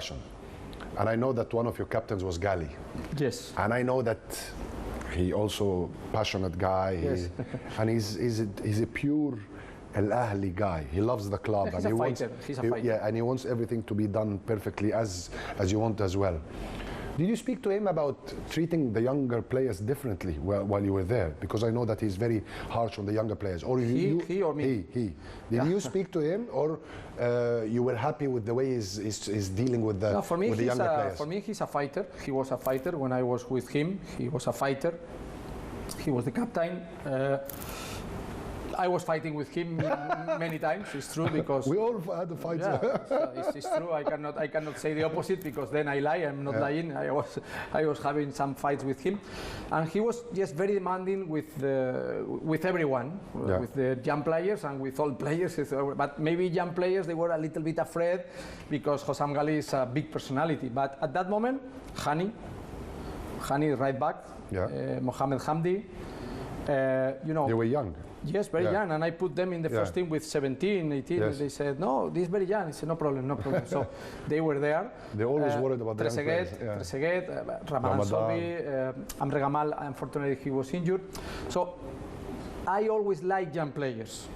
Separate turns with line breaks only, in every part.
passion. And I know that one of your captains was Gali.
Yes.
And I know that he also passionate guy.
Yes.
And he's a pure Al Ahly guy. He loves the club.
Yeah, he's
and
a fighter. He's a fighter.
Yeah, and he wants everything to be done perfectly as you want as well. Did you speak to him about treating the younger players differently while you were there? Because I know that he's very harsh on the younger players. Or
he or me?
He. Did you speak to him, or you were happy with the way he's dealing with the, with the younger players?
For me, he's a fighter. He was a fighter when I was with him. He was a fighter. He was the captain. I was fighting with him many times. It's true, because
we all had the fights.
Yeah, it's true. I cannot say the opposite, because then I lie. I'm not lying. I was having some fights with him, and he was just very demanding with everyone, with the young players and with all players. But maybe young players, they were a little bit afraid, because Hosam Ghali is a big personality. But at that moment, Hani right back, Mohamed Hamdi, you know.
They were young.
Yes, very young, and I put them in the first team with 17, 18. Yes. They said, no, this is very young. I said, no problem, no problem. So they were there.
They always worried about the young players.
Trezeguet, Ramadan Sobi, Amr Gamal, unfortunately he was injured. So I always liked young players.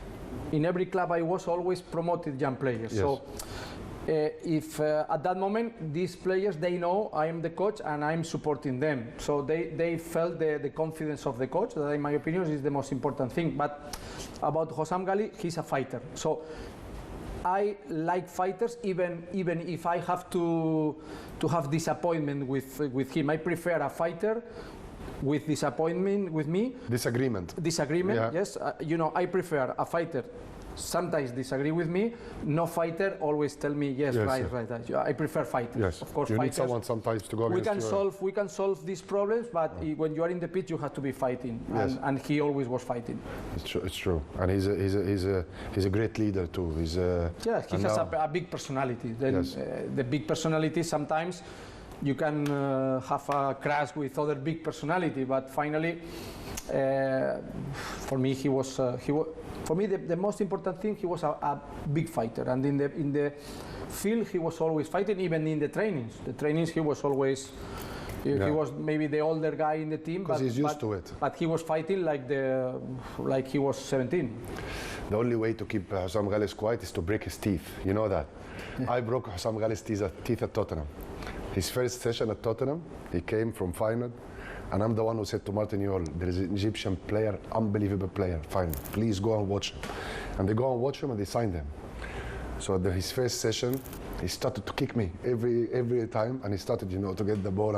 In every club I was, always promoted young players. Yes. So if at that moment these players, they know I am the coach and I'm supporting them, so they felt the confidence of the coach. That, in my opinion, is the most important thing. But about Hosam Ghali, he's a fighter, so I like fighters, even if I have to have disappointment with him. I prefer a fighter with disappointment with me. Disagreement, yes. You know, I prefer a fighter sometimes disagree with me. No fighter always tell me yes, right. I prefer fighters.
Yes.
Of course,
you
fighters.
Need someone sometimes to go against
we can solve these problems, but when you are in the pitch, you have to be fighting, and he always was fighting.
It's true, and he's a great leader too. He
has a big personality. Then the big personality, sometimes you can have a crash with other big personality, but finally, for me, for me, the most important thing, he was a big fighter, and in the field, he was always fighting. Even in the trainings, he was always. He was maybe the older guy in the team,
because he's used to it.
But he was fighting like he was 17.
The only way to keep Hosam Ghali quiet is to break his teeth. You know that. I broke Hosam Ghali's teeth at Tottenham. His first session at Tottenham, he came from final, and I'm the one who said to Martin Yol, there is an Egyptian player, unbelievable player, fine, please go and watch him. And they go and watch him and they signed him. So at his first session, he started to kick me every time, and he started, to get the ball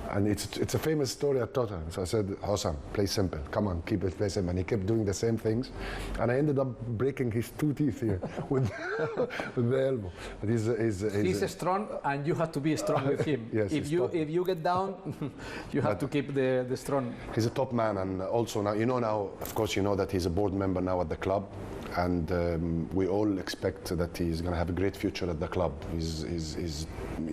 and it's a famous story at Tottenham. So I said, Hosam, play simple. Come on, keep it play simple. And he kept doing the same things. And I ended up breaking his 2 teeth here with the elbow. But
he's strong, and you have to be strong with him.
Yes,
if you get down, you have to keep the strong.
He's a top man, and also now, of course, that he's a board member now at the club. And we all expect that he's going to have a great future at the club. He's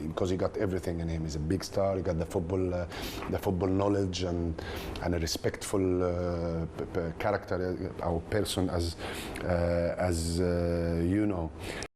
because he got everything in him. He's a big star. He got the football knowledge and a respectful character, our person, as